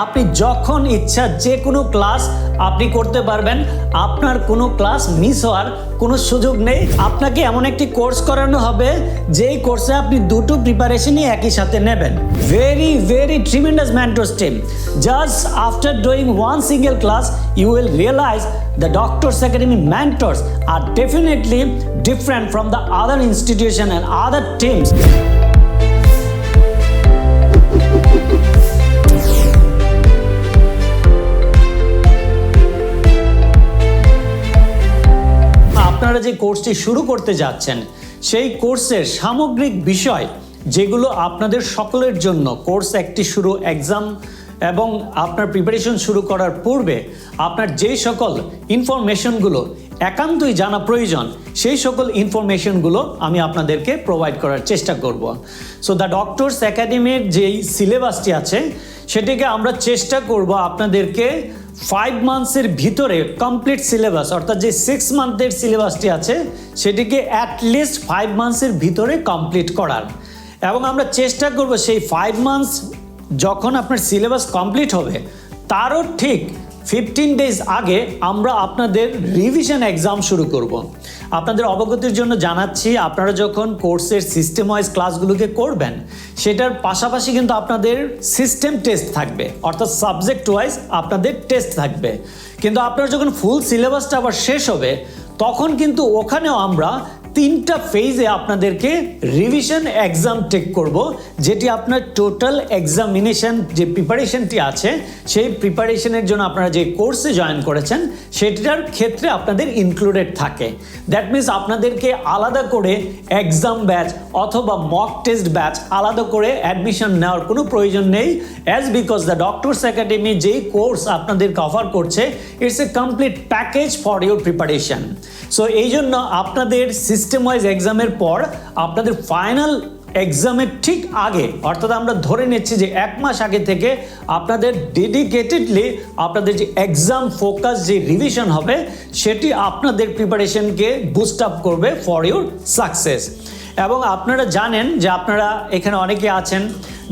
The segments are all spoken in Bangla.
আপনি যখন ইচ্ছা যে কোনো ক্লাস আপনি করতে পারবেন, আপনার কোনো ক্লাস মিস হওয়ার কোনো সুযোগ নেই। আপনাকে এমন একটি কোর্স করানো হবে যেই কোর্সে আপনি দুটো প্রিপারেশনই একই সাথে নেবেন। Very tremendous mentors team. Just after doing one single class you will realize the Doctors Academy mentors are definitely different from the other institution and other teams. আপনারা যে কোর্সটি শুরু করতে যাচ্ছেন সেই কোর্সের সামগ্রিক বিষয় যেগুলো আপনাদের সকলের জন্য কোর্স একটি শুরু এক্সাম এবং আপনার প্রিপারেশন শুরু করার পূর্বে আপনার যেই সকল ইনফরমেশনগুলো একান্তই জানা প্রয়োজন সেই সকল ইনফরমেশনগুলো আমি আপনাদেরকে প্রোভাইড করার চেষ্টা করব। সো দ্য ডক্টরস একাডেমির যেই সিলেবাসটি আছে সেটিকে আমরা চেষ্টা করব আপনাদেরকে 5 মান্থসের ভিতরে কমপ্লিট সিলেবাস, অর্থাৎ যে 6 মান্থের সিলেবাসটি আছে সেটিকে অ্যাটলিস্ট 5 মান্থসের ভিতরে কমপ্লিট করার। এবং আমরা চেষ্টা করব সেই 5 মান্থস যখন আপনার সিলেবাস কমপ্লিট হবে তারও ঠিক 15 ডেজ আগে আমরা আপনাদের রিভিশন এক্সাম শুরু করব। আপনাদের অবগতির জন্য জানাচ্ছি, আপনারা যখন কোর্সের সিস্টেম ওয়াইজ ক্লাসগুলোকে করবেন সেটার পাশাপাশি কিন্তু আপনাদের সিস্টেম টেস্ট থাকবে, অর্থাৎ সাবজেক্ট ওয়াইজ আপনাদের টেস্ট থাকবে। কিন্তু আপনার যখন ফুল সিলেবাসটা আবার শেষ হবে তখন কিন্তু ওখানেও আমরা 3টা ফেজে আপনাদেরকে রিভিশন এক্সাম টেক করব, যেটি আপনার টোটাল এক্সামিনেশন যে প্রিপারেশনটি আছে সেই প্রিপারেশনের জন্য আপনারা যে কোর্সে জয়েন করেছেন সেটার ক্ষেত্রে আপনাদের ইনক্লুডেড থাকে। দ্যাট মিনস আপনাদেরকে আলাদা করে এক্সাম ব্যাচ অথবা মক টেস্ট ব্যাচ আলাদা করে অ্যাডমিশন নেওয়ার কোনো প্রয়োজন নেই, as because the Doctors academy যেই কোর্স আপনাদেরকে অফার করছে it's a complete package for your preparation. So এই জন্য আপনাদের সিস্টেম ওয়াইজ এক্সামের পর আপনাদের ফাইনাল এক্সামের ঠিক আগে, অর্থাৎ আমরা ধরে নিচ্ছি যে 1 মাস আগে থেকে আপনাদের ডেডিকেটেডলি আপনাদের যে এক্সাম ফোকাস যে রিভিশন হবে সেটি আপনাদের প্রিপারেশনকে বুস্ট আপ করবে ফর ইউর সাকসেস। এবং আপনারা জানেন যে আপনারা এখানে অনেকে আছেন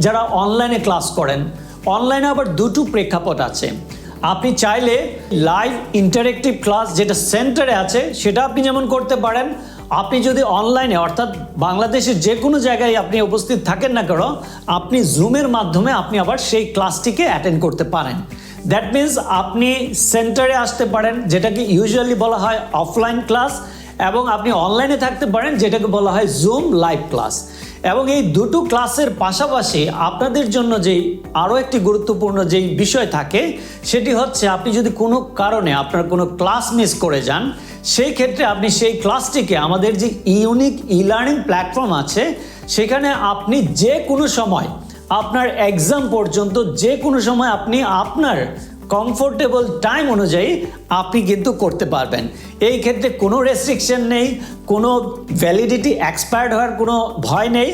যারা অনলাইনে ক্লাস করেন। অনলাইনে আবার দুটো প্রেক্ষাপট আছে। আপনি চাইলে লাইভ ইন্টারেক্টিভ ক্লাস যেটা সেন্টারে আছে সেটা আপনি যেমন করতে পারেন, আপনি যদি অনলাইনে অর্থাৎ বাংলাদেশের যে কোনো জায়গায় আপনি উপস্থিত থাকেন না কেন আপনি জুমের মাধ্যমে আপনি আবার সেই ক্লাসটিকে অ্যাটেন্ড করতে পারেন। দ্যাট মিনস আপনি সেন্টারে আসতে পারেন যেটাকে ইউজুয়ালি বলা হয় অফলাইন ক্লাস, এবং আপনি অনলাইনে থাকতে পারেন যেটাকে বলা হয় জুম লাইভ ক্লাস। এবং এই দুটো ক্লাসের পাশাপাশি আপনাদের জন্য যেই আরও একটি গুরুত্বপূর্ণ যেই বিষয় থাকে সেটি হচ্ছে আপনি যদি কোনো কারণে আপনার কোনো ক্লাস মিস করে যান সেই ক্ষেত্রে আপনি সেই ক্লাসটিকে আমাদের যে ইউনিক লার্নিং প্ল্যাটফর্ম আছে সেখানে আপনি যে কোনো সময় আপনার এক্সাম পর্যন্ত যে কোনো সময় আপনি আপনার কমফোর্টেবল টাইম অনুযায়ী আপনি কিন্তু করতে পারবেন। এই ক্ষেত্রে কোনো রেস্ট্রিকশন নেই, কোনো ভ্যালিডিটি এক্সপায়ার্ড হওয়ার কোনো ভয় নেই।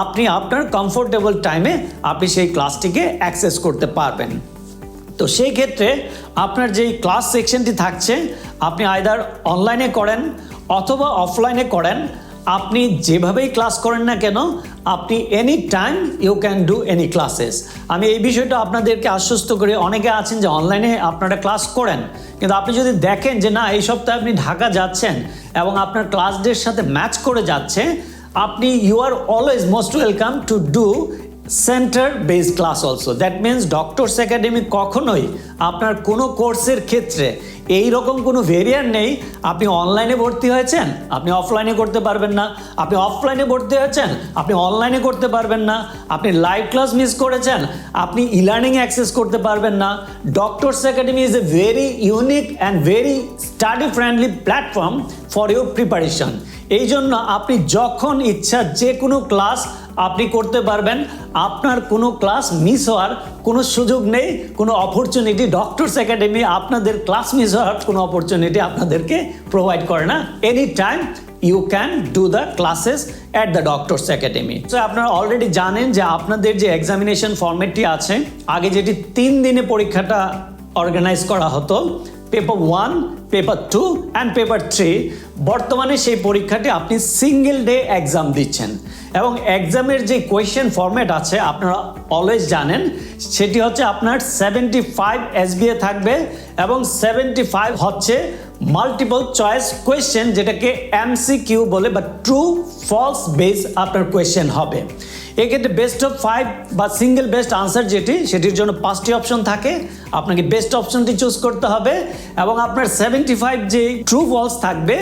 আপনি আপনার কমফোর্টেবল টাইমে আপনি সেই ক্লাসটিকে অ্যাক্সেস করতে পারবেন। তো সেই ক্ষেত্রে আপনার যেই ক্লাস সেকশনটি থাকছে আপনি আইদার অনলাইনে করেন অথবা অফলাইনে করেন, আপনি যেভাবেই ক্লাস করেন না কেন আপনি any time you can do any classes. আমি এই বিষয়টা আপনাদেরকে আশ্বস্ত করি। অনেকে আছেন যে অনলাইনে আপনারা ক্লাস করেন, কিন্তু আপনি যদি দেখেন যে না এই সপ্তাহে আপনি ঢাকা যাচ্ছেন এবং আপনার ক্লাস ডের সাথে ম্যাচ করে যাচ্ছে, আপনি you are always most welcome to do centre based class also. That means Doctors Academy কখনোই আপনার কোনো কোর্সের ক্ষেত্রে এই রকম কোনো ভেরিয়েন্ট নেই আপনি অনলাইনে ভর্তি হয়েছেন আপনি অফলাইনে করতে পারবেন না, আপনি অফলাইনে ভর্তি হয়েছেন আপনি অনলাইনে করতে পারবেন না, আপনি লাইভ ক্লাস মিস করেছেন আপনি লার্নিং অ্যাক্সেস করতে পারবেন না। Doctors academy is a very unique and very study friendly platform for your preparation. এই জন্য আপনি যখন ইচ্ছা যে কোনো ক্লাস আপনি করতে পারবেন, আপনার কোনো ক্লাস মিস হওয়ার কোনো সুযোগ নেই, কোনো অপরচুনিটি ডক্টরস একাডেমি আপনাদের ক্লাস মিস হওয়ার কোনো অপরচুনিটি আপনাদেরকে প্রোভাইড করে না। Any time you can do the classes at the Doctors Academy. তো আপনারা অলরেডি জানেন যে আপনাদের যে এক্সামিনেশন ফরম্যাটটি আছে, আগে যেটি 3 দিনে পরীক্ষাটা অর্গানাইজ করা হতো পেপার 1, পেপার 2 অ্যান্ড পেপার 3। বর্তমানে সেই পরীক্ষাটি আপনি সিঙ্গেল ডে এক্সাম দিচ্ছেন এবং এক্সামের যে কোয়েশ্চেন ফরম্যাট আছে আপনারা অলওয়েজ জানেন, সেটি হচ্ছে আপনার 75 SBA থাকবে এবং 75 হচ্ছে মাল্টিপল চয়েস কোয়েশ্চেন, যেটাকে MCQ বলে বা ট্রু ফলস বেস আপনার কোয়েশ্চেন হবে। এক্ষেত্রে বেস্ট অফ 5 বা সিঙ্গেল বেস্ট আনসার সেটির জন্য 5টি অপশন থাকে, আপনাকে বেস্ট অপশনটি চুজ করতে হবে এবং আপনার 75 যে ট্রু ফলস থাকবে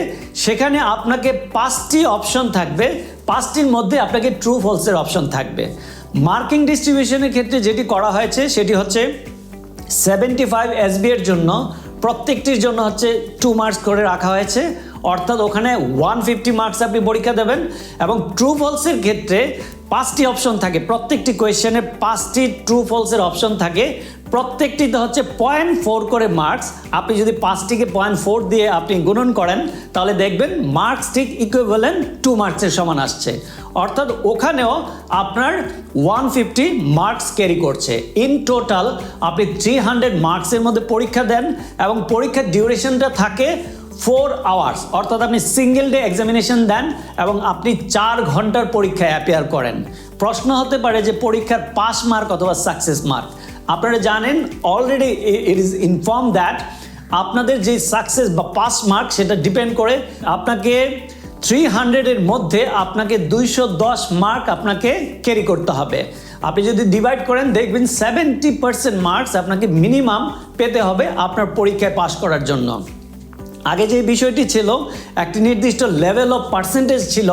সেখানে আপনাকে 5টি অপশন থাকবে, 5টির মধ্যে আপনাকে ট্রু ফলসের অপশন থাকবে। মার্কিং ডিস্ট্রিবিউশনের ক্ষেত্রে যেটি করা হয়েছে সেটি হচ্ছে 75 SB এর জন্য প্রত্যেকটির জন্য হচ্ছে 2 মার্কস করে রাখা হয়েছে, অর্থাৎ ওখানে 150 মার্কস আপনি পরীক্ষা দেবেন এবং ট্রু ফলসের ক্ষেত্রে 5টি অপশন থাকে, প্রত্যেকটি কোয়েশ্চেনে 5টি ট্রু ফলসের অপশন থাকে, প্রত্যেকটিতে হচ্ছে 0.4 করে মার্কস। আপনি যদি 5টিকে 0.4 দিয়ে আপনি গুণন করেন তাহলে দেখবেন মার্কস ঠিক ইকুইভ্যালেন্ট 2 মার্কসের সমান আসছে, অর্থাৎ ওখানেও আপনার 150 মার্কস ক্যারি করছে। ইন টোটাল আপনি 300 মার্কসের মধ্যে পরীক্ষা দেন এবং পরীক্ষার ডিউরেশনটা থাকে 4 আওয়ার্স, অর্থাৎ আপনি সিঙ্গেল ডে এক্সামিনেশন দেন এবং আপনি 4 ঘন্টার পরীক্ষায় অ্যাপিয়ার করেন। প্রশ্ন হতে পারে যে পরীক্ষার পাস মার্ক অথবা সাকসেস মার্ক। আপনারা জানেন already it is inform that আপনাদের যে সাকসেস বা পাস মার্ক সেটা ডিপেন্ড করে আপনাকে 300 এর মধ্যে আপনাকে 210 মার্ক আপনাকে ক্যারি করতে হবে। আপনি যদি ডিভাইড করেন দেখবেন 70% মার্কস আপনাকে মিনিমাম পেতে হবে আপনার পরীক্ষায় পাস করার জন্য। আগে যে বিষয়টি ছিল একটি নির্দিষ্ট লেভেল অফ পার্সেন্টেজ ছিল,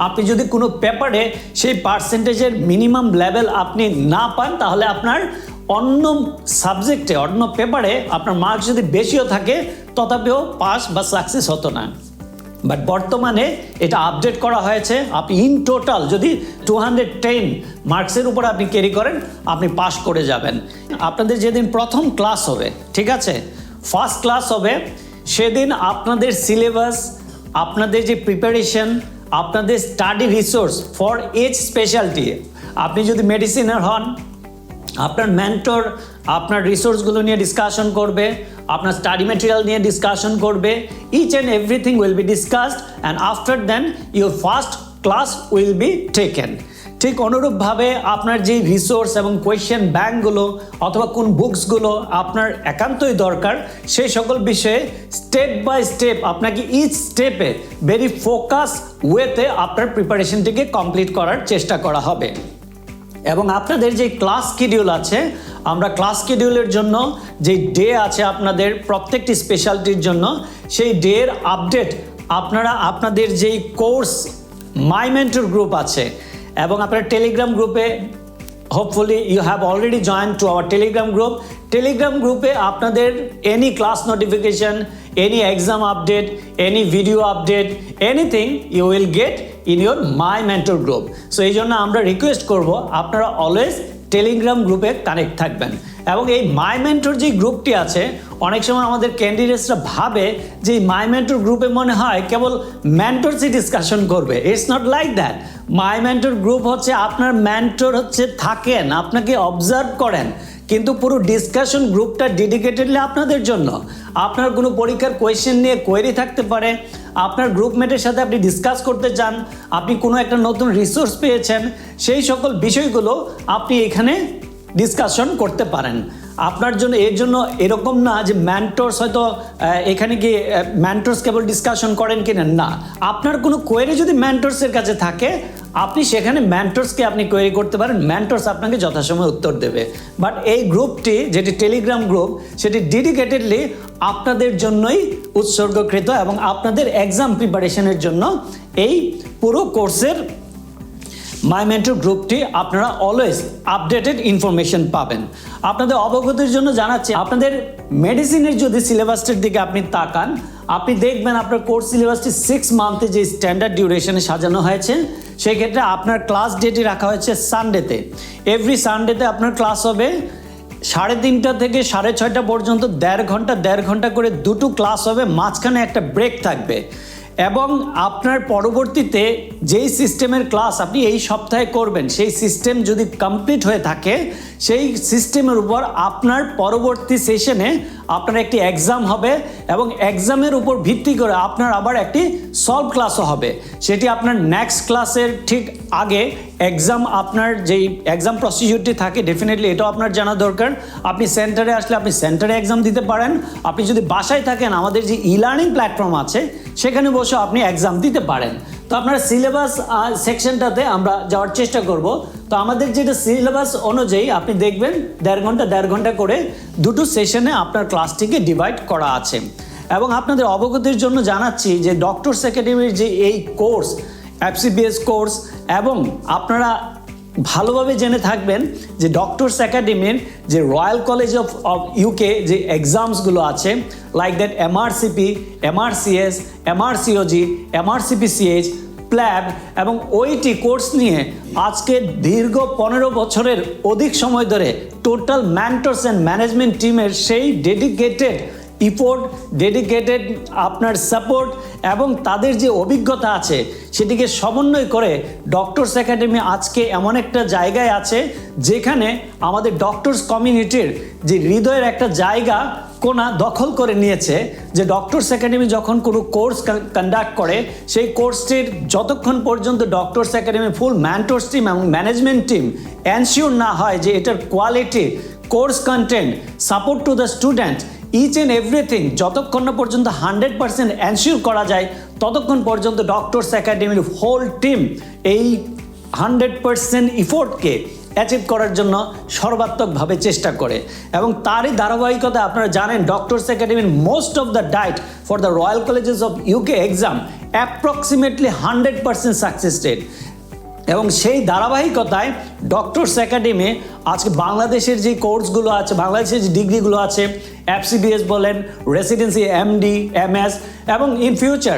আপনি যদি কোনো পেপারে সেই পার্সেন্টেজের মিনিমাম লেভেল আপনি না পান তাহলে আপনার অন্য সাবজেক্টে অন্য পেপারে আপনার মার্কস যদি বেশিও থাকে তথাপিও পাস বা সাকসেস হতো না। বাট বর্তমানে এটা আপডেট করা হয়েছে, আপনি ইন টোটাল যদি 210 মার্কসের উপর আপনি ক্যারি করেন আপনি পাস করে যাবেন। আপনাদের যেদিন প্রথম ক্লাস হবে, ঠিক আছে, ফার্স্ট ক্লাস হবে, সেদিন আপনাদের সিলেবাস, আপনাদের যে প্রিপারেশন, আপনাদের study resource for as speciality, আপনি যদি মেডিসিনার হন আপনার মেন্টর আপনার রিসোর্সগুলো নিয়ে ডিসকাশন করবে, আপনার স্টাডি ম্যাটেরিয়াল নিয়ে ডিসকাশন করবে, each and everything will be discussed and after then your first class will be taken. ঠিক অনুরূপভাবে আপনার যে রিসোর্স এবং কোয়েশ্চেন ব্যাংকগুলো অথবা কোন বুকসগুলো আপনার একান্তই দরকার সেই সকল বিষয়ে স্টেপ বাই স্টেপ আপনাকে ইচ স্টেপে ভেরি ফোকাস ওয়েতে আপনার প্রিপারেশনটিকে কমপ্লিট করার চেষ্টা করা হবে। এবং আপনাদের যে ক্লাস শিডিউল আছে, আমরা ক্লাস শিডিউলের জন্য যে ডে আছে আপনাদের প্রত্যেকটি স্পেশালিটির জন্য সেই ডের আপডেট আপনারা আপনাদের যেই কোর্স মাই মেন্টর গ্রুপ আছে এবং আপনার টেলিগ্রাম গ্রুপে hopefully you have already join to our Telegram গ্রুপে আপনাদের any class notification, any exam update, any video update, anything you will get in your my mentor group. So এই জন্য আমরা রিকোয়েস্ট করব আপনারা অলওয়েজ টেলিগ্রাম গ্রুপে কানেক্ট থাকবেন। এবং এই মাই মেন্টর যে গ্রুপটি আছে, অনেক সময় আমাদের ক্যান্ডিডেটসরা ভাবে যে মাই মেন্টর গ্রুপে মনে হয় কেবল মেন্টরসই ডিসকাশন করবে। It's not like that. My mentor group হচ্ছে আপনার মেন্টর হচ্ছে থাকেন, আপনাকে অবজার্ভ করেন, কিন্তু পুরো ডিসকাশন গ্রুপটা ডেডিকেটেডলি আপনাদের জন্য। আপনার কোনো পরীক্ষার কোয়েশ্চেন নিয়ে কোয়েরি থাকতে পারে, আপনার গ্রুপমেটের সাথে আপনি ডিসকাস করতে চান, আপনি কোনো একটা নতুন রিসোর্স পেয়েছেন, সেই সকল বিষয়গুলো আপনি এখানে ডিসকাশন করতে পারেন। আপনার জন্য এর জন্য এরকম না যে মেন্টরস হয়তো এখানে গিয়ে মেন্টরস কেবল ডিসকাশন করেন কিনা, না, আপনার কোনো কোয়েরি যদি মেন্টরসের কাছে থাকে আপনি সেখানে মেন্টরসকে আপনি কোয়েরি করতে পারেন, মেন্টরস আপনাকে যথাসময়ে উত্তর দেবে। বাট এই গ্রুপটি যেটি টেলিগ্রাম গ্রুপ সেটি ডেডিকেটেডলি আপনাদের জন্যই উৎসর্গকৃত এবং আপনাদের এক্সাম প্রিপারেশনের জন্য এই পুরো কোর্সের মাই মেন্টর গ্রুপটি আপনারা অলওয়েজ আপডেটেড ইনফরমেশন পাবেন। আপনাদের অবগতির জন্য জানাচ্ছি, আপনাদের মেডিসিনের যদি সিলেবাসটির দিকে আপনি তাকান আপনি দেখবেন আপনার কোর্স সিলেবাসটি 6 মান্থে যে স্ট্যান্ডার্ড ডিউরেশনে সাজানো হয়েছে, সেক্ষেত্রে আপনার ক্লাস ডেটই রাখা হয়েছে সানডেতে। এভরি সানডেতে আপনার ক্লাস হবে 3:30 থেকে 6:30 পর্যন্ত, 1.5 ঘন্টা করে দুটো ক্লাস হবে, মাঝখানে একটা ব্রেক থাকবে। এবং আপনার পরবর্তীতে যেই সিস্টেমের ক্লাস আপনি এই সপ্তাহে করবেন সেই সিস্টেম যদি কমপ্লিট হয়ে থাকে সেই সিস্টেমের উপর আপনার পরবর্তী সেশনে আপনার একটি এক্সাম হবে এবং এক্সামের উপর ভিত্তি করে আপনার আবার একটি সলভ ক্লাসও হবে। সেটি আপনার নেক্সট ক্লাসের ঠিক আগে এক্সাম, আপনার যেই এক্সাম প্রসিডিউরটি থাকে ডেফিনেটলি এটাও আপনার জানা দরকার। আপনি সেন্টারে আসলে আপনি সেন্টারে এক্সাম দিতে পারেন, আপনি যদি বাসায় থাকেন আমাদের যে ই-লার্নিং প্ল্যাটফর্ম আছে সেখানে বসে আপনি এক্সাম দিতে পারেন। তো আপনার সিলেবাস সেকশনটাতে আমরা যাওয়ার চেষ্টা করব। তো আমাদের যেটা সিলেবাস অনুযায়ী আপনি দেখবেন 1.5 ঘন্টা করে দুটো সেশনে আপনার ক্লাসটিকে ডিভাইড করা আছে। এবং আপনাদের অবগতির জন্য জানাচ্ছি যে ডক্টরস একাডেমির যে এই কোর্স FCPS কোর্স, এবং আপনারা ভালোভাবে জেনে থাকবেন যে ডক্টরস একাডেমির যে রয়্যাল কলেজ অফ UK যে এক্সামসগুলো আছে like that MRCP, MRCS, MRCOG, MRCPCH, প্ল্যাব এবং OET কোর্স নিয়ে আজকে দীর্ঘ 15 বছরের অধিক সময় ধরে টোটাল মেন্টরস অ্যান্ড ম্যানেজমেন্ট টিমের সেই ডেডিকেটেড ইফোর্ট, ডেডিকেটেড আপনার সাপোর্ট এবং তাদের যে অভিজ্ঞতা আছে সেটিকে সমন্বয় করে ডক্টরস একাডেমি আজকে এমন একটা জায়গায় আছে যেখানে আমাদের ডক্টরস কমিউনিটির যে হৃদয়ের একটা জায়গা কোনা দখল করে নিয়েছে। যে ডক্টরস একাডেমি যখন কোনো কোর্স কন্ডাক্ট করে সেই কোর্সটির যতক্ষণ পর্যন্ত Doctors Academy full mentors team এবং ম্যানেজমেন্ট টিম এনশিওর না হয় যে এটার quality, course content, support to the student, each and everything যতক্ষণ না পর্যন্ত 100% এনশিওর করা যায় ততক্ষণ পর্যন্ত ডক্টরস একাডেমির হোল টিম এই 100% ইফোর্টকে অ্যাচিভ করার জন্য সর্বাত্মকভাবে চেষ্টা করে। এবং তারই ধারাবাহিকতা আপনারা জানেন ডক্টরস একাডেমির most of the diet for the royal colleges of UK exam approximately 100% success rate. এবং সেই ধারাবাহিকতায় ডক্টরস একাডেমি আজকে বাংলাদেশের যে কোর্সগুলো আছে, বাংলাদেশের যে ডিগ্রিগুলো আছে, FCPS বলেন, রেসিডেন্সি MD, MS এবং ইন ফিউচার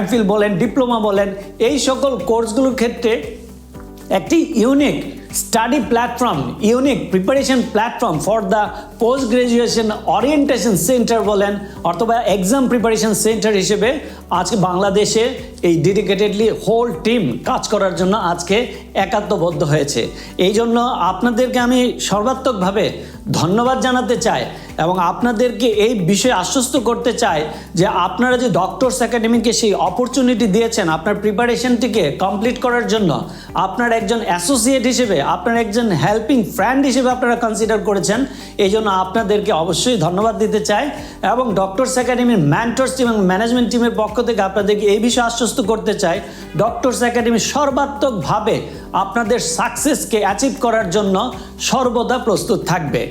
MPhil বলেন, ডিপ্লোমা বলেন, এই সকল কোর্সগুলোর ক্ষেত্রে একটি unique study platform, unique preparation platform for the post graduation orientation centre বলেন অথবা এক্সাম প্রিপারেশন সেন্টার হিসেবে আজকে বাংলাদেশে এই ডেডিকেটেডলি হোল টিম কাজ করার জন্য আজকে একাত্মবদ্ধ হয়েছে। এই জন্য আপনাদেরকে আমি সর্বাত্মকভাবে ধন্যবাদ জানাতে চাই এবং আপনাদেরকে এই বিষয়ে আশ্বস্ত করতে চাই যে আপনারা যে ডক্টরস একাডেমিকে সেই অপরচুনিটি দিয়েছেন আপনার প্রিপারেশনটিকে কমপ্লিট করার জন্য, আপনার একজন অ্যাসোসিয়েট হিসেবে, আপনার একজন হেল্পিং ফ্রেন্ড হিসেবে আপনারা কনসিডার করেছেন, এই জন্য আপনাদেরকে অবশ্যই ধন্যবাদ দিতে চাই। এবং ডক্টরস একাডেমির মেন্টরস টিম এবং ম্যানেজমেন্ট টিমের পক্ষ থেকে আপনাদেরকে এই বিষয়ে আশ্বস্ত করতে চাই ডক্টরস একাডেমি সর্বাত্মকভাবে আপনাদের সাকসেসকে অ্যাচিভ করার জন্য সর্বদা প্রস্তুত থাকবে।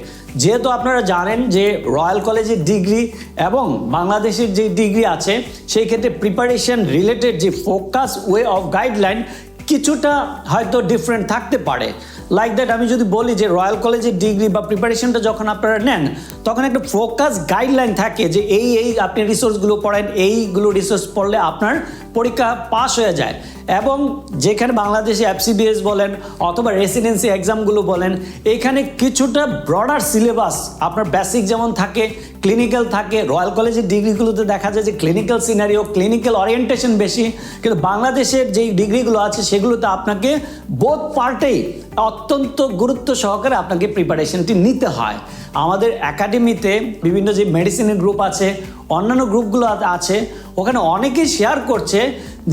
যেহেতু আপনারা জানেন যে রয়্যাল কলেজের ডিগ্রি এবং বাংলাদেশের যে ডিগ্রি আছে সেই ক্ষেত্রে প্রিপারেশন রিলেটেড যে ফোকাস ওয়ে অফ গাইডলাইন কিছুটা হয়তো ডিফারেন্ট থাকতে পারে। লাইক দ্যাট আমি যদি বলি যে রয়্যাল কলেজের ডিগ্রি বা প্রিপারেশনটা যখন আপনারা নেন তখন একটা ফোকাস গাইডলাইন থাকে যে এই আপনি রিসোর্সগুলো পড়েন, এইগুলো রিসোর্স পড়লে আপনার পরীক্ষা পাস হয়ে যায়। এবং যেখানে বাংলাদেশে FCPS বলেন অথবা রেসিডেন্সি এক্সামগুলো বলেন এখানে কিছুটা ব্রডার সিলেবাস আপনার বেসিক যেমন থাকে, ক্লিনিক্যাল থাকে। রয়্যাল কলেজের ডিগ্রিগুলোতে দেখা যায় যে ক্লিনিক্যাল সিনারিও, ক্লিনিক্যাল ওরিয়েন্টেশন বেশি, কিন্তু বাংলাদেশের যেই ডিগ্রিগুলো আছে সেগুলোতে আপনাকে বোথ পার্টেই অত্যন্ত গুরুত্ব সহকারে আপনাকে প্রিপারেশনটি নিতে হয়। আমাদের একাডেমিতে বিভিন্ন যে মেডিসিনের গ্রুপ আছে, অন্যান্য গ্রুপগুলো আছে, ওখানে অনেকেই শেয়ার করছে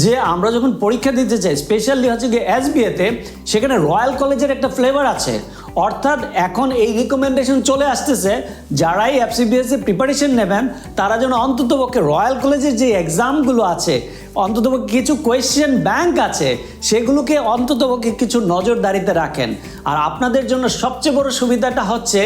যে আমরা যখন পরীক্ষা দিতে চাই স্পেশালি হচ্ছে গিয়ে SBA-তে সেখানে রয়্যাল কলেজের একটা ফ্লেভার আছে। অর্থাৎ এখন এই রিকমেন্ডেশন চলে আসতেছে যারাই FCPS এর প্রিপারেশন নেবেন তারা যেন অন্ততপক্ষে রয়্যাল কলেজের যে এক্সামগুলো আছে অন্ততপক্ষে কিছু কোয়েশ্চেন ব্যাংক আছে সেগুলোকে অন্ততপক্ষে কিছু নজরদারিতে রাখেন। আর আপনাদের জন্য সবচেয়ে বড় সুবিধাটা হচ্ছে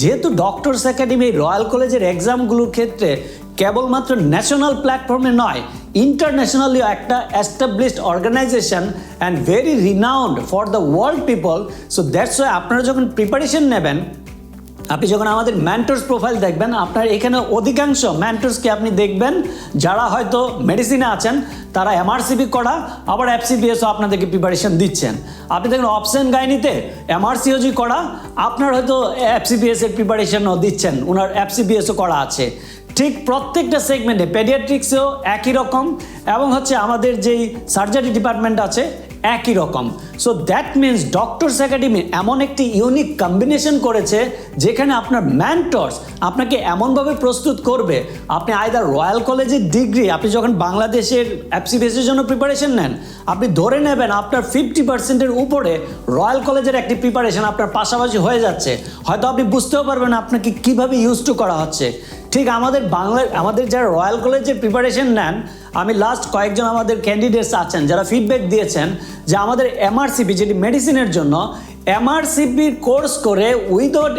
যেহেতু ডক্টরস একাডেমি রয়্যাল কলেজের এক্সামগুলোর ক্ষেত্রে কেবলমাত্র ন্যাশনাল প্ল্যাটফর্মে নয়, ইন্টারন্যাশনালি একটা established organisation and very renowned for the world people. So that's why আপনারা যখন প্রিপারেশন নেবেন, আপনি যখন আমাদের মেন্টরস প্রোফাইল দেখবেন আপনার এখানে অধিকাংশ মেন্টরসকে আপনি দেখবেন যারা হয়তো মেডিসিনে আছেন তারা MRCP করা, আবার FCPSও আপনাদেরকে প্রিপারেশন দিচ্ছেন। আপনি দেখবেন অপশন গাইনিতে MRCOG করা, আপনার হয়তো FCPS এর প্রিপারেশনও দিচ্ছেন, ওনার FCPSও করা আছে। ঠিক প্রত্যেকটা সেগমেন্টে পেডিয়াট্রিক্সেও একই রকম এবং হচ্ছে আমাদের যেই সার্জারি ডিপার্টমেন্ট আছে একই রকম। So that means Doctors academy এমন একটি ইউনিক কম্বিনেশন করেছে যেখানে আপনার মেন্টরস আপনাকে এমনভাবে প্রস্তুত করবে, আপনি আইদার রয়্যাল কলেজের ডিগ্রি, আপনি যখন বাংলাদেশের এফসিবিএসের জন্য প্রিপারেশন নেন, আপনি ধরে নেবেন আপনার 50%-এর উপরে রয়্যাল কলেজের একটি প্রিপারেশন আপনার পাশাপাশি হয়ে যাচ্ছে। হয়তো আপনি বুঝতেও পারবেন আপনাকে কীভাবে ইউজ টু করা হচ্ছে। ঠিক আমাদের যারা রয়্যাল কলেজের প্রিপারেশন নেন, আমি লাস্ট কয়েকজন আমাদের ক্যান্ডিডেটস আছেন যারা ফিডব্যাক দিয়েছেন যে আমাদের এমআরসিপি, যেটি মেডিসিনের জন্য, এমআরসিপির কোর্স করে without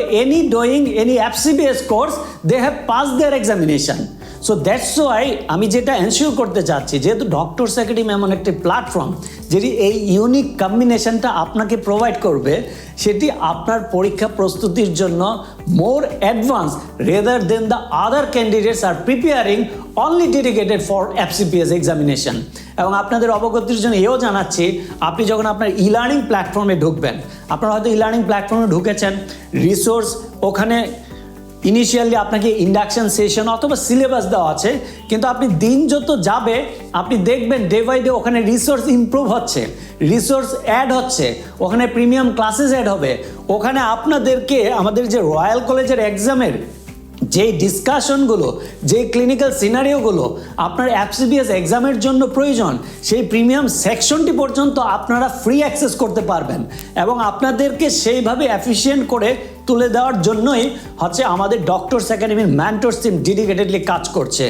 doing any FCPS course they have pass their examination. So that's why আমি যেটা এনশিওর করতে চাচ্ছি, যেহেতু ডক্টরস একাডেমি এমন একটি প্ল্যাটফর্ম যেটি এই ইউনিক কম্বিনেশনটা আপনাকে প্রোভাইড করবে, সেটি আপনার পরীক্ষা প্রস্তুতির জন্য more advance rather than the other candidates are preparing only dedicated for FCPS examination. এবং আপনাদের অবগতির জন্য এও জানাচ্ছি, আপনি যখন আপনার লার্নিং প্ল্যাটফর্মে ঢুকবেন, আপনারা হয়তো লার্নিং প্ল্যাটফর্মে ঢুকেছেন, রিসোর্স ওখানে ইনিশিয়ালি আপনাকে ইন্ডাকশন সেশন অথবা সিলেবাস দেওয়া আছে, কিন্তু আপনি দিন যত যাবে আপনি দেখবেন ডে বাই ডে ওখানে রিসোর্স ইমপ্রুভ হচ্ছে, রিসোর্স অ্যাড হচ্ছে, ওখানে প্রিমিয়াম ক্লাসেস অ্যাড হবে। ওখানে আপনাদেরকে আমাদের যে রয়্যাল কলেজের এক্সামের যেই ডিসকাশনগুলো, যেই ক্লিনিক্যাল সিনারিওগুলো আপনার এফসিবিএস এক্সামের জন্য প্রয়োজন, সেই প্রিমিয়াম সেকশনটি পর্যন্ত আপনারা ফ্রি অ্যাক্সেস করতে পারবেন। এবং আপনাদেরকে সেইভাবে এফিশিয়েন্ট করে তুলে দেওয়ার জন্যই হচ্ছে আমাদের ডক্টরস একাডেমির মেন্টরস টিম ডেডিকেটেডলি কাজ করছে।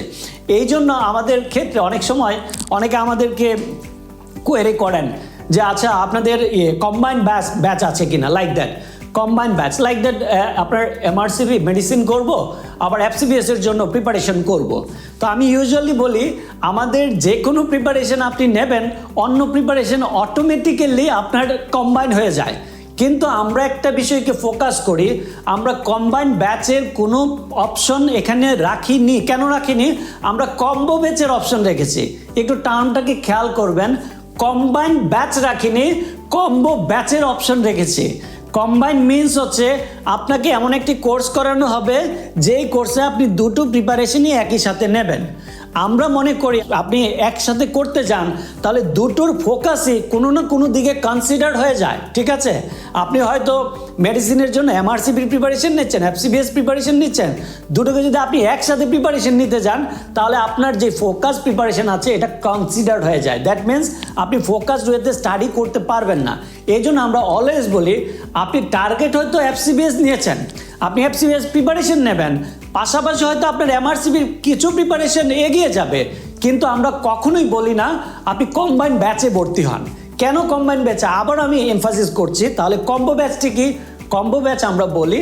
এই জন্য আমাদের ক্ষেত্রে অনেক সময় অনেকে আমাদেরকে কোয়েরি করেন যে আচ্ছা আপনাদের কম্বাইন্ড ব্যাচ আছে কিনা, like that combined batch, like that আপনার এমআরসিপি মেডিসিন করব আবার এফসিবিএসের জন্য প্রিপারেশন করব। তো আমি ইউজুয়ালি বলি আমাদের যে কোনো প্রিপারেশন আপনি নেবেন, অন্য প্রিপারেশন অটোমেটিক্যালি আপনার কম্বাইন হয়ে যায়। কিন্তু আমরা একটা বিষয়কে ফোকাস করি, আমরা কম্বাইন্ড ব্যাচের কোনো অপশন এখানে রাখিনি। কেন রাখিনি? আমরা কম্বো ব্যাচের অপশন রেখেছি। একটু টার্মটাকে খেয়াল করবেন, কম্বাইন্ড ব্যাচ রাখিনি, কম্বো ব্যাচের অপশন রেখেছি। কম্বাইন মিনস হচ্ছে আপনাকে এমন একটি কোর্স করানো হবে যেই কোর্সে আপনি দুটো প্রিপারেশনই একই সাথে নেবেন। আমরা মনে করি আপনি একসাথে করতে যান তাহলে দুটোর ফোকাসই কোনো না কোনো দিকে কনসিডার হয়ে যায়, ঠিক আছে? আপনি হয়তো মেডিসিনের জন্য এমআরসিপির প্রিপারেশন নিচ্ছেন, এফসিবিএস প্রিপারেশন নিচ্ছেন, দুটোকে যদি আপনি একসাথে প্রিপারেশন নিতে যান তাহলে আপনার যে ফোকাস প্রিপারেশন আছে এটা কনসিডার হয়ে যায়। দ্যাট মিনস আপনি ফোকাসড ওয়েতে স্টাডি করতে পারবেন না। এই জন্য আমরা অলওয়েজ বলি আপনি টার্গেট হয়তো এফসিবিএস নিয়েছেন, আপনি এফসিবিএস প্রিপারেশন নেবেন, পাশাপাশি হয়তো আপনার এমআরসিপির কিছু প্রিপারেশন এগিয়ে যাবে, কিন্তু আমরা কখনোই বলি না আপনি কম্বাইন্ড ব্যাচে ভর্তি হন। কেন কম্বাইন্ড ব্যাচে? আবার আমি এমফাসিস করছি, তাহলে কম্বো ব্যাচটি কি? কম্বো ব্যাচ আমরা বলি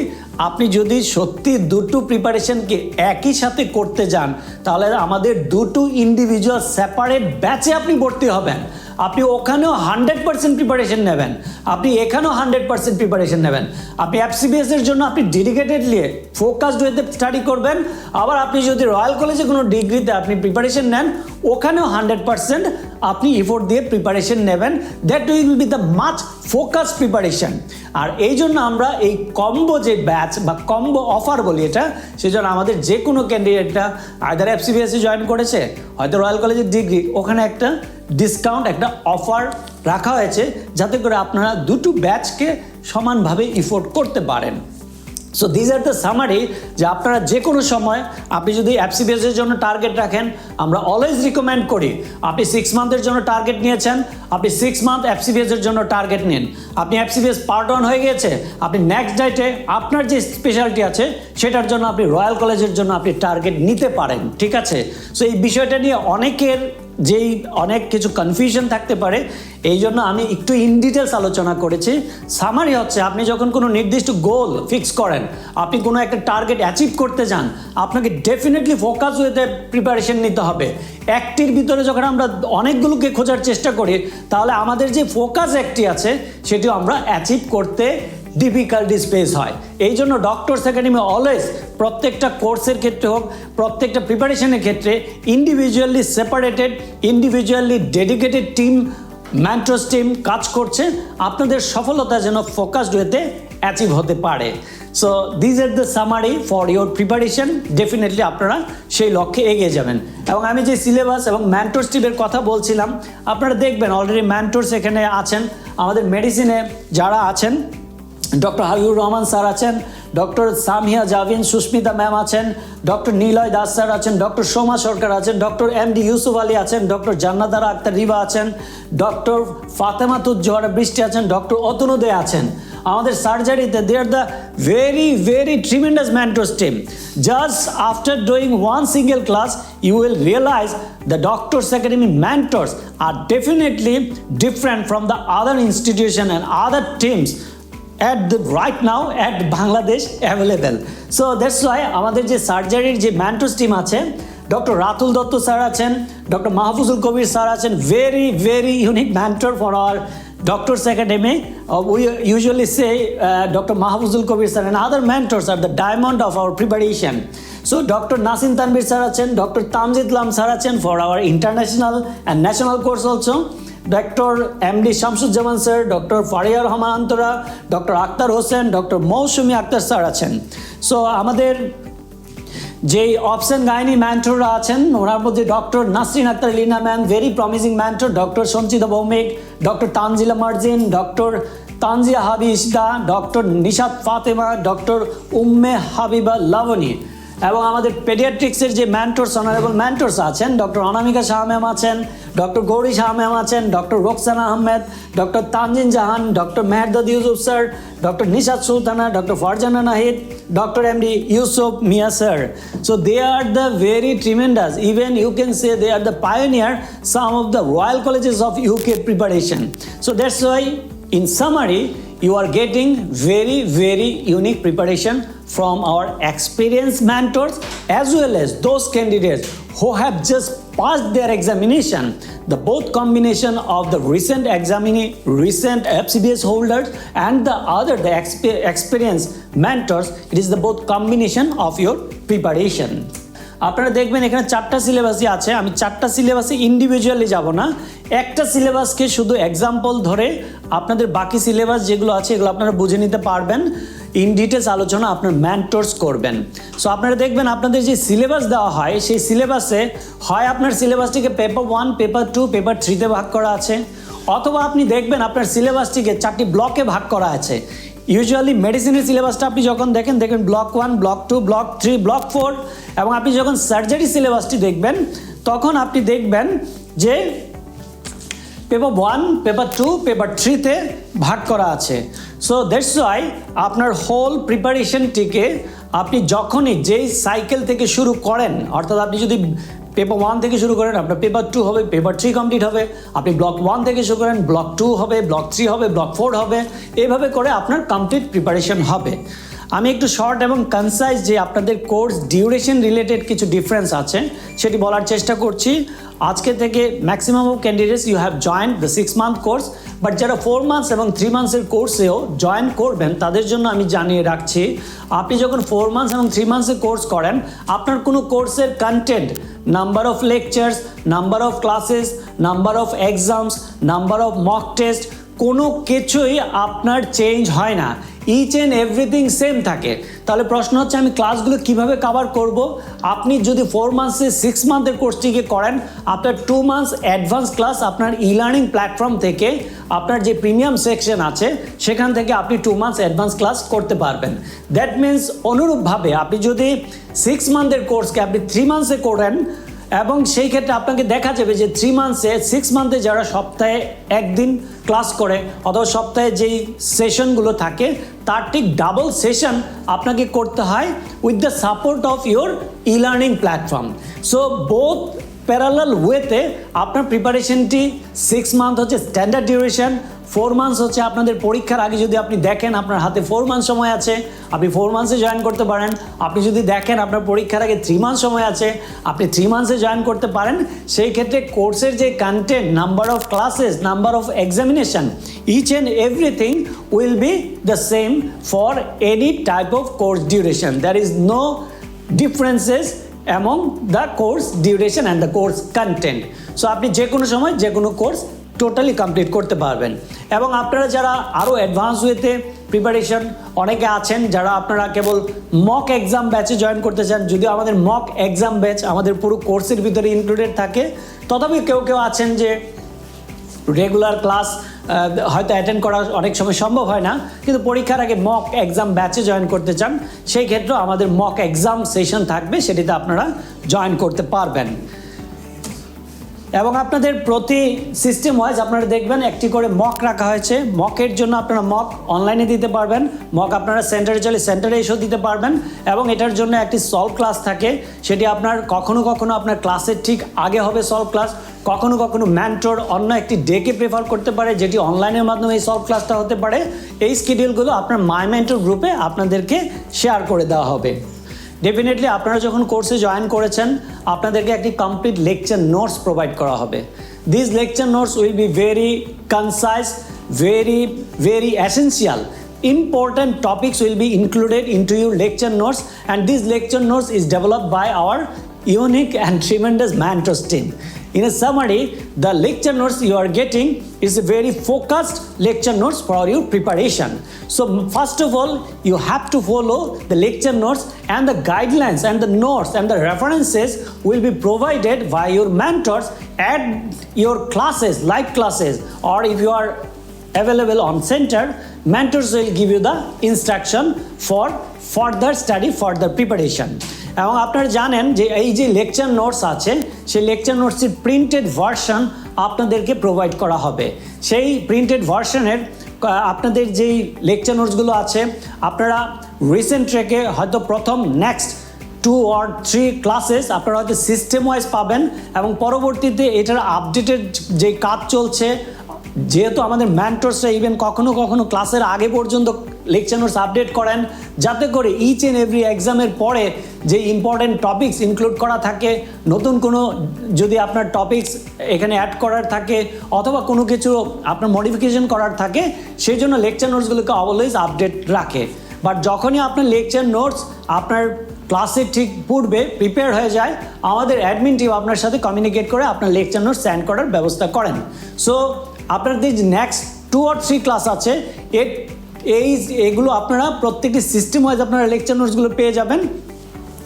আপনি যদি সত্যি দুটো প্রিপারেশনকে একই সাথে করতে যান তাহলে আমাদের দুটো ইন্ডিভিজুয়াল সেপারেট ব্যাচে আপনি ভর্তি হবেন। আপনি ওখানেও 100% প্রিপারেশন নেবেন, আপনি এখানেও 100% প্রিপারেশন নেবেন। আপনি এফসিবিএস এর জন্য আপনি ডেডিকেটেডলি ফোকাসড ওয়েতে স্টাডি করবেন। আবার আপনি যদি রয়্যাল কলেজে কোনো ডিগ্রিতে আপনি প্রিপারেশন নেন, ওখানেও 100% আপনি এফোর্ট দিয়ে প্রিপারেশন নেবেন। That will be the much focus preparation. আর এই জন্য আমরা এই কম্বো যে ব্যাচ বা কম্বো অফার বলি এটা, সেজন্য আমাদের যে কোনো ক্যান্ডিডেটটা আইদার এফসিবিএসে জয়েন করেছে, হয়তো রয়্যাল কলেজের ডিগ্রি, ওখানে একটা ডিসকাউন্ট, একটা অফার রাখা হয়েছে যাতে করে আপনারা দুটো ব্যাচকে সমানভাবে এফোর্ড করতে পারেন। So this are the summary, যে আপনারা যে কোনো সময় আপনি যদি এফসিবিএসের জন্য টার্গেট রাখেন, আমরা অলওয়েজ রিকমেন্ড করি আপনি 6 মান্থের জন্য টার্গেট নিয়েছেন, আপনি 6 মান্থ এফসিবিএসের জন্য টার্গেট নিন। আপনি এফসিবিএস পার্ট 1 হয়ে গিয়েছে, আপনি নেক্সট ডেটে আপনার যে স্পেশালিটি আছে সেটার জন্য আপনি রয়্যাল কলেজের জন্য আপনি টার্গেট নিতে পারেন, ঠিক আছে? সো এই বিষয়টা নিয়ে অনেক কিছু কনফিউশন থাকতে পারে, এই জন্য আমি একটু ইন ডিটেলস আলোচনা করেছি। সামারি হচ্ছে আপনি যখন কোনো নির্দিষ্ট গোল ফিক্স করেন, আপনি কোনো একটা টার্গেট অ্যাচিভ করতে যান, আপনাকে ডেফিনেটলি ফোকাস ওয়েতে প্রিপারেশন নিতে হবে। একটির ভিতরে যখন আমরা অনেকগুলোকে খোঁজার চেষ্টা করি তাহলে আমাদের যে ফোকাস একটি আছে সেটিও আমরা অ্যাচিভ করতে ডিফিকাল্টিস ফেস হয়। এই জন্য ডক্টরস একাডেমি অলওয়েজ প্রত্যেকটা কোর্সের ক্ষেত্রে হোক, প্রত্যেকটা প্রিপারেশনের ক্ষেত্রে individually separated, individually dedicated team, mentors team কাজ করছে আপনাদের সফলতা যেন ফোকাসড ওয়েতে অ্যাচিভ হতে পারে। So this are the summary for your preparation. Definitely আপনারা সেই লক্ষ্যে এগিয়ে যাবেন। এবং আমি যে সিলেবাস এবং ম্যান্টরশিপের কথা বলছিলাম, আপনারা দেখবেন অলরেডি ম্যান্টরস এখানে আছেন। আমাদের মেডিসিনে যারা আছেন, ডক্টর হাবিবুর রহমান স্যার আছেন, ডক্টর সামিয়া জাভিন সুস্মিতা ম্যাম আছেন, ডক্টর নিলয় দাস স্যার আছেন, ডক্টর সোমা সরকার আছেন, ডক্টর এমডি ইউসুফ আলী আছেন, ডক্টর জান্নাতারা আক্তার রিবা আছেন, ডক্টর ফাতেমাতুজ্জোহরা বৃষ্টি আছেন, ডক্টর অতনুদে আছেন। আমাদের সার্জারিতে they are the very tremendous mentors team. Just after doing one single class, you will realize the Doctors Academy mentors are definitely different from the other institution and other teams at the right now at Bangladesh available. So that's why আমাদের যে সার্জারির যে মেন্টরস টিম আছে, ডক্টর রাতুল দত্ত স্যার আছেন, ডক্টর মাহফুজুল কবির স্যার আছেন, very unique mentor for our Doctors Academy. We usually say Dr. Mahfuzul Kabir sir and other mentors are the diamond of our preparation. So Dr. Nasim Tanvir sir achen, Dr. Tamjid Lam sir achen for our international and national course also. Dr. MD Shamsuzzaman sir, Dr. Faria Rahman Antara, Dr. Akhtar Hossain, Dr. Mousumi Akhtar sir achen. So আমাদের যে অপশন গাইনি ম্যান্টররা আছেন, ওনার মধ্যে doctor Nasrin Akter Lina ma'am, very promising mentor, doctor Sanchita Bhowmik, doctor Tanzila Marjin, doctor Tanzia Habi Ishda, doctor Nishat Fatema, doctor Umme Habiba Laboni. এবং আমাদের পেডিয়াট্রিক্সের যে ম্যান্টরস, অনারেবল ম্যান্টরস আছেন, ডক্টর অনামিকা শাহ ম্যাম আছেন, ডক্টর গৌরী শাহ ম্যাম আছেন, doctor Roksana Ahmed, doctor Tanjin Jahan, doctor Mehrdad Yusuf sir, doctor Nishat Sultana, doctor Farzana Nahid, Dr. MD Yusuf Mia sir. So they are the very tremendous, even you can say they are the pioneer, some of the Royal Colleges of UK preparation. So that's why in summary, you are getting very unique preparation from our experienced mentors as well as those candidates who have just passed their examination. The both combination of the recent FCBS holders and the other experienced mentors, it is the both combination of your preparation. আপনারা দেখবেন এখানে 4টা সিলেবাসই আছে। আমি 4টা সিলেবাসে ইন্ডিভিজুয়ালি যাব না, একটা সিলেবাসকে শুধু এক্সাম্পল ধরে আপনাদের বাকি সিলেবাস যেগুলো আছে এগুলো আপনারা বুঝে নিতে পারবেন। ইন ডিটেলস আলোচনা আপনার মেন্টরস করবেন। সো আপনারা দেখবেন আপনাদের যে সিলেবাস দেওয়া হয় সেই সিলেবাসে হয় আপনার সিলেবাসটিকে পেপার 1, পেপার 2, পেপার 3তে ভাগ করা আছে, অথবা আপনি দেখবেন আপনার সিলেবাসটিকে 4টি ব্লকে ভাগ করা আছে। ইউজুয়ালি মেডিসিনের সিলেবাসটা আপনি যখন দেখেন ব্লক 1, ব্লক 2, ব্লক 3, ব্লক 4, এবং আপনি যখন সার্জারি সিলেবাসটি দেখবেন তখন আপনি দেখবেন যে পেপার 1, পেপার 2, পেপার 3তে ভাগ করা আছে। সো দ্যাটস ওয়াই আপনার হোল প্রিপারেশনটিকে আপনি যখনই যেই সাইকেল থেকে শুরু করেন, অর্থাৎ আপনি যদি পেপার 1 থেকে শুরু করেন আপনার পেপার 2 হবে, পেপার 3 কমপ্লিট হবে, আপনি ব্লক 1 থেকে শুরু করেন ব্লক 2 হবে, ব্লক 3 হবে, ব্লক 4 হবে, এইভাবে করে আপনার কমপ্লিট প্রিপারেশন হবে। আমি একটু শর্ট এবং কনসাইজ যে আপনাদের কোর্স ডিউরেশন রিলেটেড কিছু ডিফারেন্স আছে সেটি বলার চেষ্টা করছি। আজকে থেকে maximum of candidates you have joined the 6 month course, but যারা 4 মান্থস এবং 3 মান্থসের কোর্সেও জয়েন করবেন তাদের জন্য আমি জানিয়ে রাখছি, আপনি যখন 4 মান্থস এবং 3 মান্থসের কোর্স করেন আপনার কোনো কোর্সের content, number of lectures, number of classes, number of exams, number of mock test, কোনো কিছুই আপনার চেঞ্জ হয় না, ইচ অ্যান্ড এভরিথিং সেম থাকে। তাহলে প্রশ্ন হচ্ছে আমি ক্লাসগুলো কিভাবে কভার করব? আপনি যদি 4 মান্থসে 6 মান্থের কোর্সটিকে করেন, আপনার 2 মান্থস অ্যাডভান্স ক্লাস আপনার লার্নিং প্ল্যাটফর্ম থেকে, আপনার যে প্রিমিয়াম সেকশন আছে সেখান থেকে আপনি 2 মান্থস অ্যাডভান্স ক্লাস করতে পারবেন। দ্যাট মিনস অনুরূপভাবে আপনি যদি 6 মান্থের কোর্সকে আপনি 3 মান্থসে করেন, এবং সেই ক্ষেত্রে আপনাকে দেখা যাবে যে 3 মান্থসে 6 মান্থে যারা সপ্তাহে একদিন ক্লাস করে অথবা সপ্তাহে যেই সেশনগুলো থাকে তার ঠিক ডাবল সেশন আপনাকে করতে হয় with the support of your learning platform. So both parallel ওয়েতে আপনার প্রিপারেশনটি 6 মান্থ হচ্ছে স্ট্যান্ডার্ড ডিউরেশন, 4 মান্থস হচ্ছে আপনাদের পরীক্ষার আগে যদি আপনি দেখেন আপনার হাতে 4 মান্থ সময় আছে আপনি 4 মান্থসে জয়েন করতে পারেন। আপনি যদি দেখেন আপনার পরীক্ষার আগে 3 মান্থ সময় আছে আপনি 3 মান্থসে জয়েন করতে পারেন। সেই ক্ষেত্রে কোর্সের যে content, number of classes, number of examination, each and everything will be the same for any type of course duration. There is no differences among the course duration and the course content. So আপনি যে কোনো সময় যে কোনো কোর্স টোটালি কমপ্লিট করতে পারবেন। এবং আপনারা যারা আরও অ্যাডভান্স ওয়েতে প্রিপারেশন অনেকে আছেন যারা আপনারা কেবল মক এক্সাম ব্যাচে জয়েন করতে চান, যদিও আমাদের মক এক্সাম ব্যাচ আমাদের পুরো কোর্সের ভিতরে ইনক্লুডেড থাকে, তথাপি কেউ কেউ আছেন যে রেগুলার ক্লাস হয়তো অ্যাটেন্ড করা অনেক সময় সম্ভব হয় না, কিন্তু পরীক্ষার আগে মক এক্সাম ব্যাচে জয়েন করতে চান, সেই ক্ষেত্রে আমাদের মক এক্সাম সেশন থাকবে, সেটিতে আপনারা জয়েন করতে পারবেন। এবং আপনাদের প্রতি সিস্টেম ওয়াইজ আপনারা দেখবেন একটি করে মক রাখা হয়েছে। মকের জন্য আপনারা মক অনলাইনে দিতে পারবেন, মক আপনারা সেন্টারে চলে সেন্টারে এসেও দিতে পারবেন, এবং এটার জন্য একটি সলভ ক্লাস থাকে, সেটি আপনার কখনো কখনো আপনার ক্লাসের ঠিক আগে হবে সলভ ক্লাস, কখনো কখনো মেন্টর অন্য একটি ডেকে প্রেফার করতে পারে যেটি অনলাইনের মাধ্যমে এই সলভ ক্লাসটা হতে পারে। এই শিডিউলগুলো আপনার মাই মেন্টর গ্রুপে আপনাদেরকে শেয়ার করে দেওয়া হবে। ডেফিনেটলি আপনারা যখন কোর্সে জয়েন করেছেন আপনাদেরকে একটি কমপ্লিট লেকচার নোটস প্রোভাইড করা হবে। This lecture notes will be very concise, very essential. Important topics will be included into your lecture notes, and this lecture notes is developed by our unique and tremendous mentors team. In a summary, the lecture notes you are getting is a very focused lecture notes for your preparation. So first of all, you have to follow the lecture notes, and the guidelines and the notes and the references will be provided by your mentors at your classes, live classes, or if you are available on center, mentors will give you the instruction for further study, further preparation. এবং আপনারা জানেন যে এই যে লেকচার নোটস আছে সেই লেকচার নোটসের প্রিন্টেড ভার্সন আপনাদেরকে প্রোভাইড করা হবে। সেই প্রিন্টেড ভার্সনের আপনাদের যেই লেকচার নোটসগুলো আছে আপনারা রিসেন্ট ট্র্যাকে হয়তো প্রথম নেক্সট 2 or 3 ক্লাসেস আপনারা হয়তো সিস্টেম ওয়াইজ পাবেন, এবং পরবর্তীতে এটার আপডেটেড যে কাজ চলছে, যেহেতু আমাদের মেন্টরসরা ইভেন কখনো কখনো ক্লাসের আগে পর্যন্ত লেকচার নোটস আপডেট করেন, যাতে করে ইচ অ্যান্ড এভরি এক্সামের পরে যে ইম্পর্টেন্ট টপিকস ইনক্লুড করা থাকে, নতুন কোনো যদি আপনার টপিকস এখানে অ্যাড করার থাকে অথবা কোনো কিছু আপনার মডিফিকেশন করার থাকে, সেই জন্য লেকচার নোটসগুলোকে অলওয়েজ আপডেট রাখে। বাট যখনই আপনার লেকচার নোটস আপনার ক্লাসে ঠিক পূর্বে প্রিপেয়ার হয়ে যায়, আমাদের অ্যাডমিন টিম আপনার সাথে কমিউনিকেট করে আপনার লেকচার নোটস সেন্ড করার ব্যবস্থা করেন। সো আপনাদের যে নেক্সট 2 or 3 ক্লাস আছে এগুলো আপনারা প্রত্যেকটি সিস্টেম ওয়াইজ আপনারা লেকচার নোটসগুলো পেয়ে যাবেন,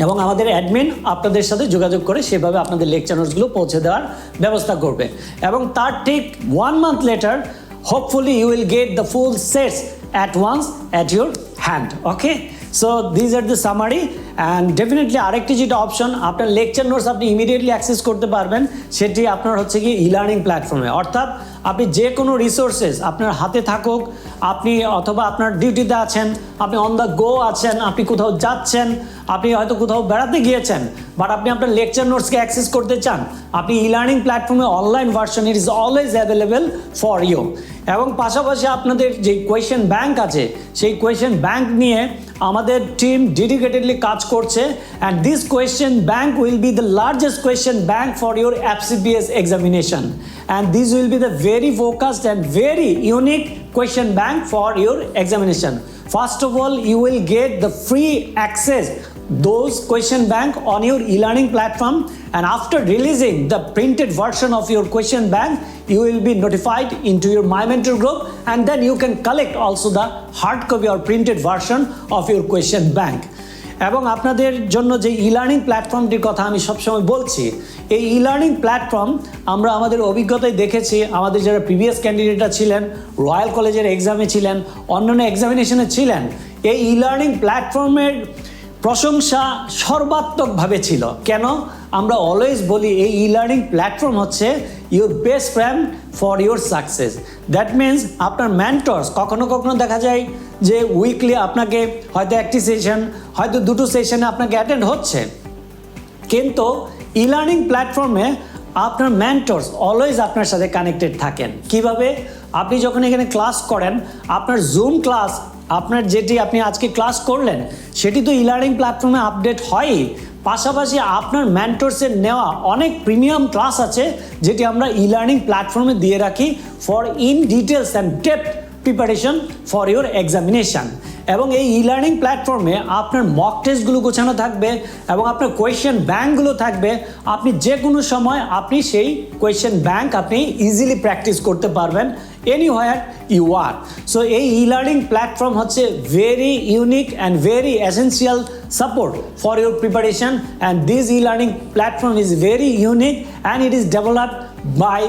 এবং আমাদের অ্যাডমিন আপনাদের সাথে যোগাযোগ করে সেভাবে আপনাদের লেকচার নোটসগুলো পৌঁছে দেওয়ার ব্যবস্থা করবে। এবং তার ঠিক 1 month later hopefully you will get the full sets at once at your hand. Okay, so these are the summary, and definitely আরেকটি যেটা অপশন আপনার লেকচার নোটস আপনি ইমিডিয়েটলি অ্যাক্সেস করতে পারবেন, সেটি আপনার হচ্ছে কি ই-লার্নিং প্ল্যাটফর্মে। অর্থাৎ আপনি যে কোনো রিসোর্সেস আপনার হাতে থাকুক, আপনি অথবা আপনার ডিউটিতে আছেন, আপনি অন দ্য গো আছেন, আপনি কোথাও যাচ্ছেন, আপনি হয়তো কোথাও বেড়াতে গিয়েছেন, বাট আপনি আপনার লেকচার নোটসকে অ্যাক্সেস করতে চান, আপনি ই-লার্নিং প্ল্যাটফর্মে online version it is always available for you. এবং পাশাপাশি আপনাদের যে কোয়েশ্চেন ব্যাংক আছে সেই কোয়েশ্চেন ব্যাংক নিয়ে আমাদের টিম ডেডিকেটেডলি কাজ করছে, and this question bank will be the largest question bank for your FCPS examination, and this will be the very focused and very unique question bank for your examination. First of all, you will get the free access those question bank on your e-learning platform, and after releasing the printed version of your question bank you will be notified into your My Mentor group, and then you can collect also the hard copy or printed version of your question bank. এবং আপনাদের জন্য যে ই-লার্নিং প্ল্যাটফর্মটির কথা আমি সবসময় বলছি, এই ই-লার্নিং প্ল্যাটফর্ম আমরা আমাদের অভিজ্ঞতায় দেখেছি, আমাদের যারা প্রিভিয়াস ক্যান্ডিডেটরা ছিলেন, রয়্যাল কলেজের এক্সামে ছিলেন, অন্যান্য এক্সামিনেশনে ছিলেন, এই ই-লার্নিং প্ল্যাটফর্মের প্রশংসা সর্বাত্মকভাবে ছিল। কেন? আমরা অলওয়েজ বলি এই ই-লার্নিং প্ল্যাটফর্ম হচ্ছে your best friend for your success. That means আপনার মেন্টরস কখনো কখনো দেখা যায় যে উইকলি আপনাকে হয়তো একটি সেশন, হয়তো 2টো সেশনে আপনাকে অ্যাটেন্ড হচ্ছে, কিন্তু ই-লার্নিং প্ল্যাটফর্মে আপনার মেন্টরস অলওয়েজ আপনার সাথে কানেক্টেড থাকেন। কিভাবে? আপনি যখন এখানে ক্লাস করেন, আপনার জুম ক্লাস আপনার যেটি আপনি আজকে ক্লাস করলেন সেটি তো ই-লার্নিং প্ল্যাটফর্মে আপডেট হয়ই, পাশাপাশি আপনার মেন্টরসের নেওয়া অনেক প্রিমিয়াম ক্লাস আছে যেটি আমরা ই-লার্নিং প্ল্যাটফর্মে দিয়ে রাখি for in details and depth preparation for your examination. এবং এই ই-লার্নিং প্ল্যাটফর্মে আপনার মক টেস্টগুলো গোছানো থাকবে এবং আপনার কোয়েশ্চেন ব্যাংকগুলো থাকবে। আপনি যে কোনো সময় আপনি সেই কোয়েশ্চেন ব্যাংক আপনি ইজিলি প্র্যাকটিস করতে পারবেন anywhere you are. So এই ই-লার্নিং প্ল্যাটফর্ম হচ্ছে very unique and very essential support for your preparation, and this e-learning platform is very unique and it is developed by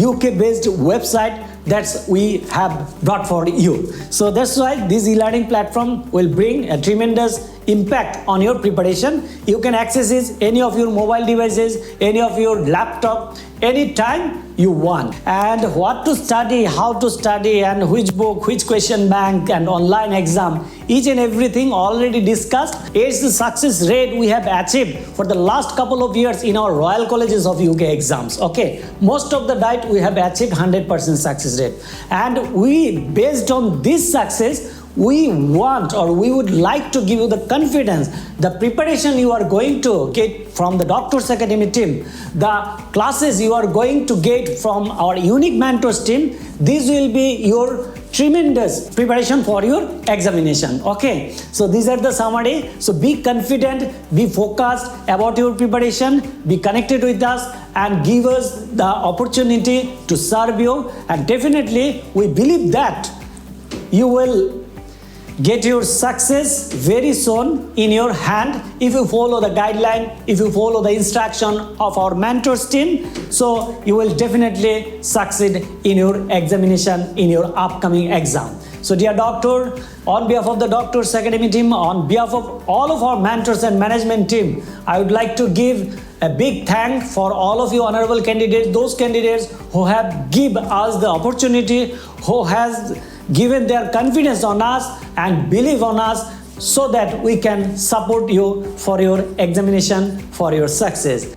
UK based website that we have brought for you. So that's why this e-learning platform will bring a tremendous impact on your preparation. You can access it any of your mobile devices, any of your laptop, anytime you want. And what to study, how to study, and which book, which question bank, and online exam, each and everything already discussed. It's the success rate we have achieved for the last couple of years in our Royal Colleges of UK exams. Okay, most of the diet we have achieved 100% success rate, and we, based on this success, we want, or we would like to give you the confidence, the preparation you are going to get from the Doctors Academy team, the classes you are going to get from our unique mentors team, this will be your tremendous preparation for your examination. Okay, so these are the summary. So be confident, be focused about your preparation, be connected with us and give us the opportunity to serve you, and definitely we believe that you will get your success very soon in your hand if you follow the guideline, if you follow the instruction of our mentors team. So you will definitely succeed in your examination, in your upcoming exam. So dear doctor, on behalf of the Doctors Academy team, on behalf of all of our mentors and management team, I would like to give a big thank for all of you honorable candidates, those candidates who have give us the opportunity, who has given their confidence on us and believe on us, so that we can support you for your examination, for your success.